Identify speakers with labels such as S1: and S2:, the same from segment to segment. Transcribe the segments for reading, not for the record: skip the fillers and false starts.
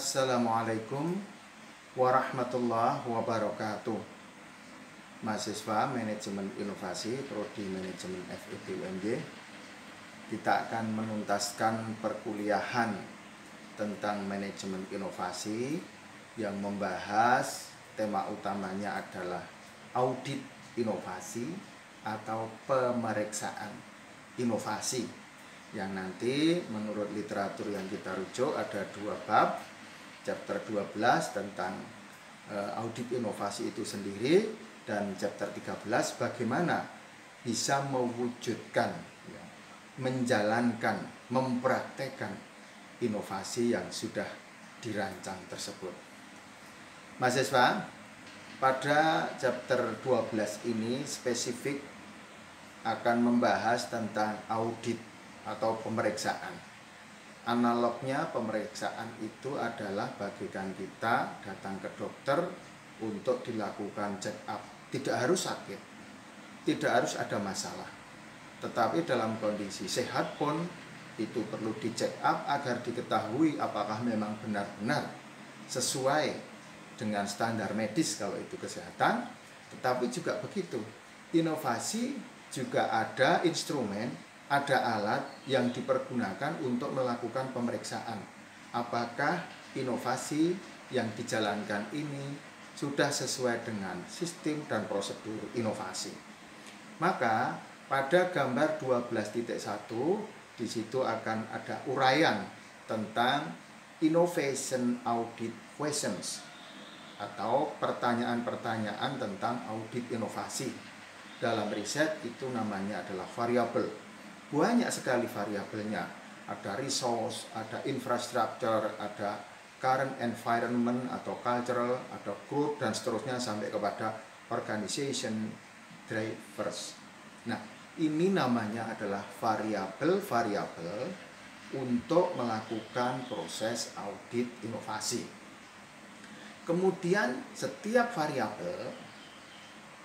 S1: Assalamualaikum warahmatullahi wabarakatuh. Mahasiswa Manajemen Inovasi Prodi Manajemen FEB UMY, kita akan menuntaskan perkuliahan tentang manajemen inovasi yang membahas tema utamanya adalah audit inovasi atau pemeriksaan inovasi, yang nanti menurut literatur yang kita rujuk ada 2 bab. Chapter 12 tentang audit inovasi itu sendiri, dan chapter 13 bagaimana bisa mewujudkan, menjalankan, mempraktekkan inovasi yang sudah dirancang tersebut. Mahasiswa, pada chapter 12 ini spesifik akan membahas tentang audit atau pemeriksaan. Analognya pemeriksaan itu adalah bagikan kita datang ke dokter untuk dilakukan check up. Tidak harus sakit, tidak harus ada masalah, tetapi dalam kondisi sehat pun itu perlu di check up agar diketahui apakah memang benar-benar sesuai dengan standar medis kalau itu kesehatan. Tetapi juga begitu, inovasi juga ada instrumen, ada alat yang dipergunakan untuk melakukan pemeriksaan apakah inovasi yang dijalankan ini sudah sesuai dengan sistem dan prosedur inovasi. Maka pada gambar 12.1 di situ akan ada uraian tentang innovation audit questions atau pertanyaan-pertanyaan tentang audit inovasi. Dalam riset itu namanya adalah variabel. Banyak sekali variabelnya, ada resource, ada infrastructure, ada current environment atau cultural, ada group, dan seterusnya sampai kepada organization drivers. Nah, ini namanya adalah variabel-variabel untuk melakukan proses audit inovasi. Kemudian setiap variabel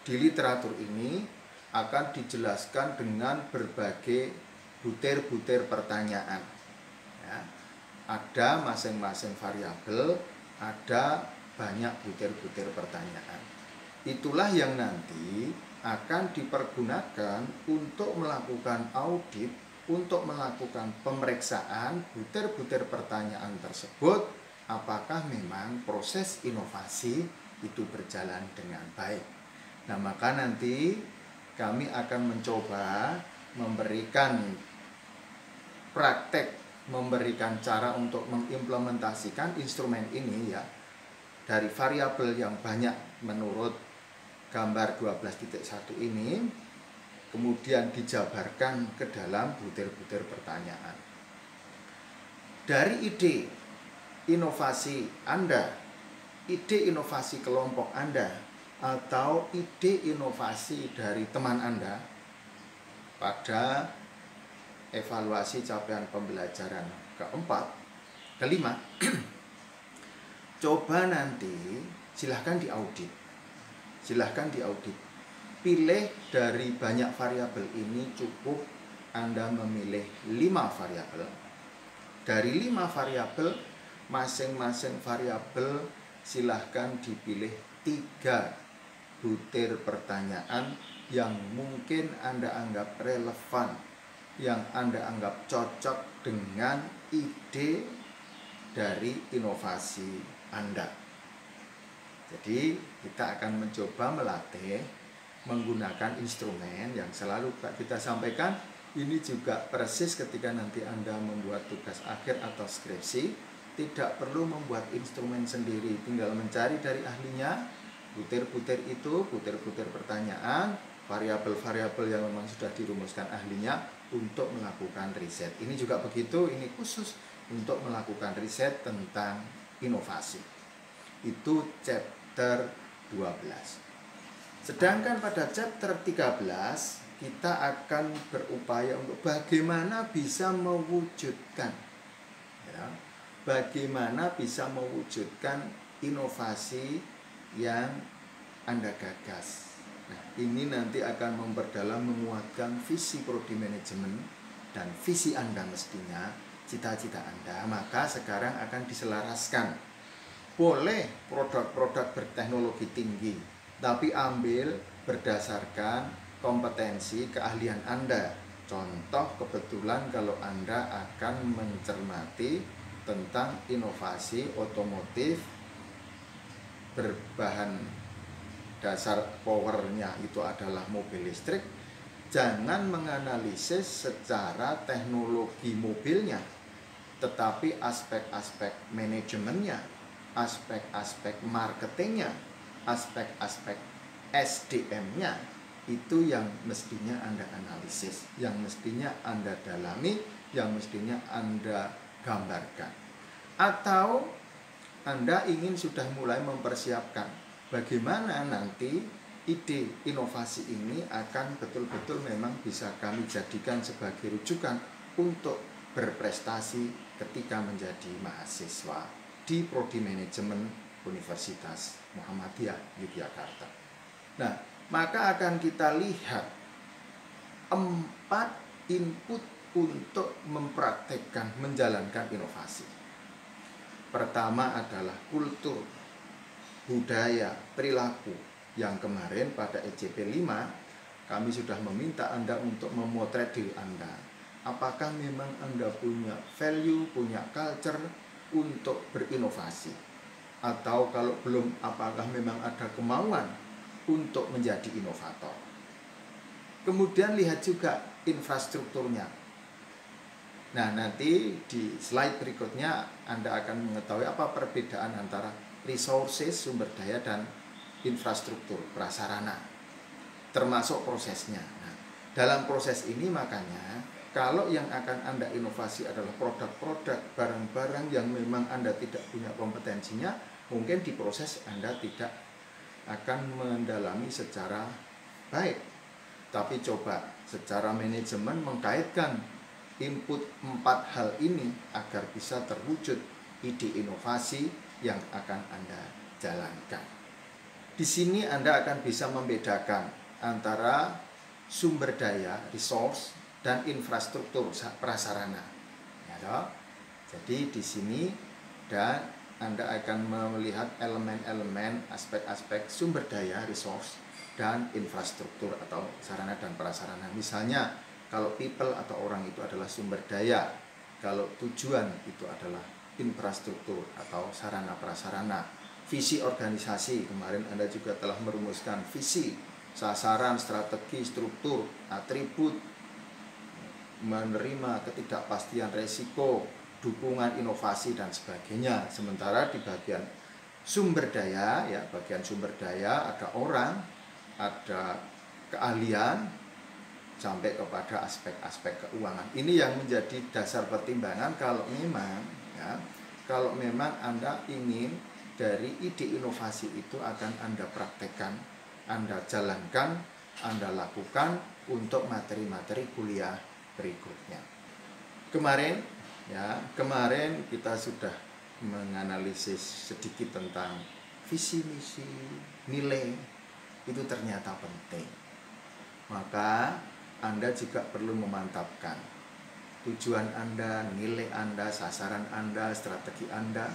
S1: di literatur ini akan dijelaskan dengan berbagai butir-butir pertanyaan. Ya, ada masing-masing variabel, ada banyak butir-butir pertanyaan. Itulah yang nanti akan dipergunakan untuk melakukan audit, untuk melakukan pemeriksaan butir-butir pertanyaan tersebut, apakah memang proses inovasi itu berjalan dengan baik. Nah, maka nanti kami akan mencoba memberikan praktek, memberikan cara untuk mengimplementasikan instrumen ini ya, dari variabel yang banyak menurut gambar 12.1 ini, kemudian dijabarkan ke dalam butir-butir pertanyaan. Dari ide inovasi Anda, ide inovasi kelompok Anda, atau ide inovasi dari teman Anda pada evaluasi capaian pembelajaran kelima, coba nanti silahkan diaudit. Pilih dari banyak variabel ini, cukup Anda memilih 5 variabel. Dari 5 variabel, masing-masing variabel silahkan dipilih 3 butir pertanyaan yang mungkin Anda anggap relevan, yang Anda anggap cocok dengan ide dari inovasi Anda. Jadi kita akan mencoba melatih menggunakan instrumen yang selalu kita sampaikan. Ini juga persis ketika nanti Anda membuat tugas akhir atau skripsi, tidak perlu membuat instrumen sendiri, tinggal mencari dari ahlinya butir-butir itu, butir-butir pertanyaan, variabel-variabel yang memang sudah dirumuskan ahlinya untuk melakukan riset. Ini juga begitu, ini khusus untuk melakukan riset tentang inovasi. Itu chapter 12. Sedangkan pada chapter 13 kita akan berupaya untuk bagaimana bisa mewujudkan, ya, bagaimana bisa mewujudkan inovasi yang Anda gagas. Nah, ini nanti akan memperdalam, menguatkan visi prodi manajemen dan visi Anda mestinya, cita-cita Anda. Maka sekarang akan diselaraskan Boleh produk-produk berteknologi tinggi, tapi ambil berdasarkan kompetensi keahlian Anda. Contoh, kebetulan kalau Anda akan mencermati tentang inovasi otomotif berbahan dasar powernya itu adalah mobil listrik, jangan menganalisis secara teknologi mobilnya, tetapi aspek-aspek manajemennya, aspek-aspek marketingnya, aspek-aspek SDM-nya, itu yang mestinya Anda analisis, yang mestinya Anda dalami, yang mestinya Anda gambarkan. Atau Anda ingin sudah mulai mempersiapkan bagaimana nanti ide inovasi ini akan betul-betul memang bisa kami jadikan sebagai rujukan untuk berprestasi ketika menjadi mahasiswa di Prodi Manajemen Universitas Muhammadiyah Yogyakarta. Nah, maka akan kita lihat 4 input untuk mempraktekkan menjalankan inovasi. Pertama adalah kultur, budaya, perilaku. Yang kemarin pada EJP 5 kami sudah meminta Anda untuk memotret diri Anda. Apakah memang Anda punya value, punya culture untuk berinovasi? Atau kalau belum, apakah memang ada kemauan untuk menjadi inovator? Kemudian lihat juga infrastrukturnya. Nah, nanti di slide berikutnya Anda akan mengetahui apa perbedaan antara resources, sumber daya, dan infrastruktur, prasarana, termasuk prosesnya. Nah, dalam proses ini makanya kalau yang akan Anda inovasi adalah produk-produk, barang-barang yang memang Anda tidak punya kompetensinya, mungkin di proses Anda tidak akan mendalami secara baik. Tapi coba secara manajemen mengkaitkan input 4 hal ini agar bisa terwujud ide inovasi yang akan Anda jalankan. Di sini Anda akan bisa membedakan antara sumber daya, resource, dan infrastruktur, prasarana. Ya, jadi di sini dan Anda akan melihat elemen-elemen, aspek-aspek sumber daya, resource, dan infrastruktur atau sarana dan prasarana. Misalnya, kalau people atau orang itu adalah sumber daya, kalau tujuan itu adalah infrastruktur atau sarana prasarana. Visi organisasi, kemarin Anda juga telah merumuskan visi, sasaran, strategi, struktur, atribut, menerima ketidakpastian resiko, dukungan inovasi, dan sebagainya. Sementara di bagian sumber daya, ya, bagian sumber daya ada orang, ada keahlian, sampai kepada aspek-aspek keuangan. Ini yang menjadi dasar pertimbangan kalau memang Anda ingin dari ide inovasi itu akan Anda praktekkan, Anda jalankan, Anda lakukan untuk materi-materi kuliah berikutnya. Kemarin kita sudah menganalisis sedikit tentang visi misi, nilai, itu ternyata penting. Maka Anda juga perlu memantapkan tujuan Anda, nilai Anda, sasaran Anda, strategi Anda.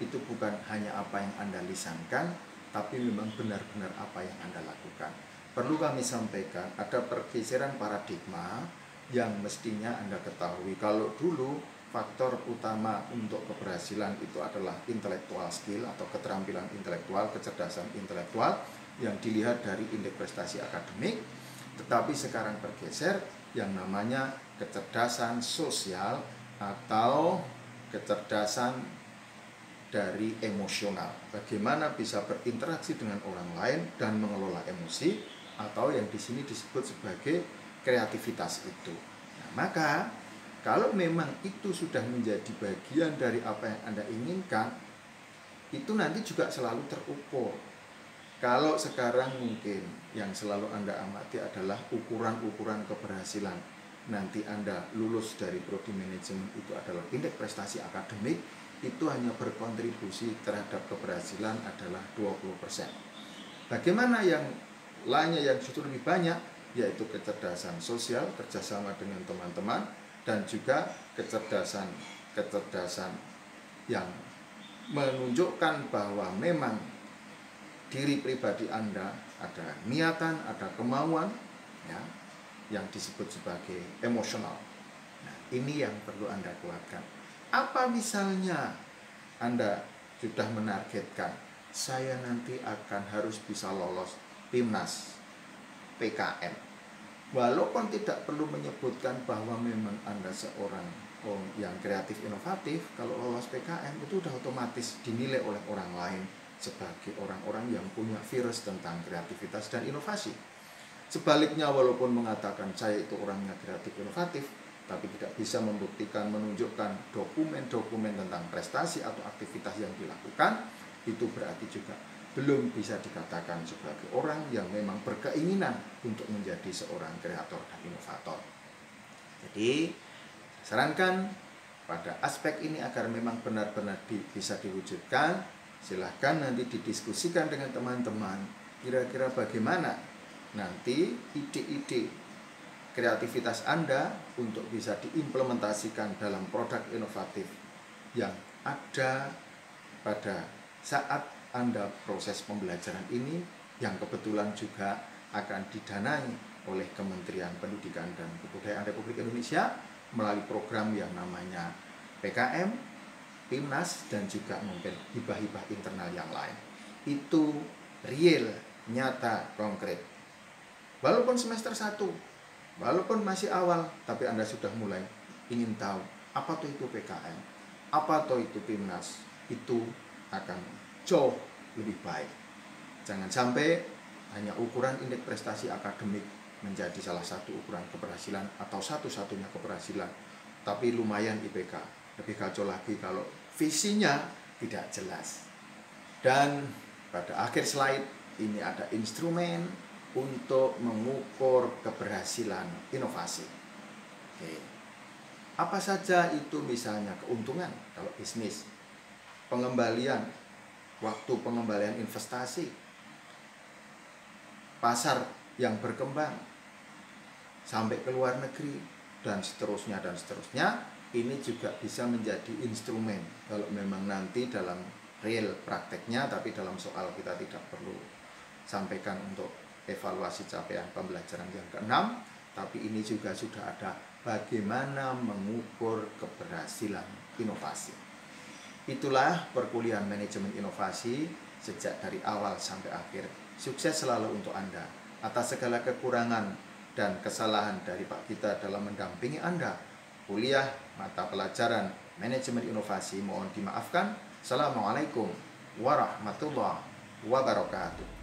S1: Itu bukan hanya apa yang Anda lisankan, tapi memang benar-benar apa yang Anda lakukan. Perlu kami sampaikan, ada pergeseran paradigma yang mestinya Anda ketahui. Kalau dulu faktor utama untuk keberhasilan itu adalah intellectual skill atau keterampilan intelektual, kecerdasan intelektual yang dilihat dari indeks prestasi akademik. Tetapi sekarang bergeser yang namanya kecerdasan sosial atau kecerdasan dari emosional. Bagaimana bisa berinteraksi dengan orang lain dan mengelola emosi, atau yang di sini disebut sebagai kreativitas itu. Nah, maka kalau memang itu sudah menjadi bagian dari apa yang Anda inginkan, itu nanti juga selalu terukur. Kalau sekarang mungkin yang selalu Anda amati adalah ukuran-ukuran keberhasilan. Nanti Anda lulus dari prodi manajemen itu adalah indeks prestasi akademik, itu hanya berkontribusi terhadap keberhasilan adalah 20%. Bagaimana yang lainnya yang justru lebih banyak, yaitu kecerdasan sosial, kerjasama dengan teman-teman, dan juga kecerdasan yang menunjukkan bahwa memang diri pribadi Anda ada niatan, ada kemauan, ya, yang disebut sebagai emosional. Nah, ini yang perlu Anda kuatkan. Apa misalnya Anda sudah menargetkan, saya nanti akan harus bisa lolos PIMNAS, PKM. Walaupun tidak perlu menyebutkan bahwa memang Anda seorang yang kreatif inovatif, kalau lolos PKM itu sudah otomatis dinilai oleh orang lain sebagai orang-orang yang punya virus tentang kreativitas dan inovasi. Sebaliknya, walaupun mengatakan saya itu orangnya kreatif inovatif, tapi tidak bisa membuktikan, menunjukkan dokumen-dokumen tentang prestasi atau aktivitas yang dilakukan, itu berarti juga belum bisa dikatakan sebagai orang yang memang berkeinginan untuk menjadi seorang kreator dan inovator. Jadi, sarankan pada aspek ini agar memang benar-benar bisa diwujudkan, silahkan nanti didiskusikan dengan teman-teman, kira-kira bagaimana nanti ide-ide kreativitas Anda untuk bisa diimplementasikan dalam produk inovatif yang ada pada saat Anda proses pembelajaran ini, yang kebetulan juga akan didanai oleh Kementerian Pendidikan dan Kebudayaan Republik Indonesia melalui program yang namanya PKM, PIMNAS, dan juga mungkin hibah-hibah internal yang lain. Itu real, nyata, konkret. Walaupun semester 1, walaupun masih awal, tapi Anda sudah mulai ingin tahu apa itu PKM, apa itu PIMNAS, itu akan jauh lebih baik. Jangan sampai hanya ukuran indeks prestasi akademik menjadi salah satu ukuran keberhasilan atau satu-satunya keberhasilan, tapi lumayan IPK. Lebih kacau lagi kalau visinya tidak jelas. Dan pada akhir slide ini ada instrumen untuk mengukur keberhasilan inovasi. Oke. Apa saja itu? Misalnya keuntungan kalau bisnis, pengembalian, waktu pengembalian investasi, pasar yang berkembang, sampai ke luar negeri, dan seterusnya dan seterusnya. Ini juga bisa menjadi instrumen kalau memang nanti dalam real prakteknya, tapi dalam soal kita tidak perlu sampaikan untuk evaluasi capaian pembelajaran yang ke-6, tapi ini juga sudah ada bagaimana mengukur keberhasilan inovasi. Itulah perkuliahan manajemen inovasi sejak dari awal sampai akhir. Sukses selalu untuk Anda. Atas segala kekurangan dan kesalahan dari Pak Gita dalam mendampingi Anda, kuliah mata pelajaran manajemen inovasi mohon dimaafkan. Assalamualaikum warahmatullahi wabarakatuh.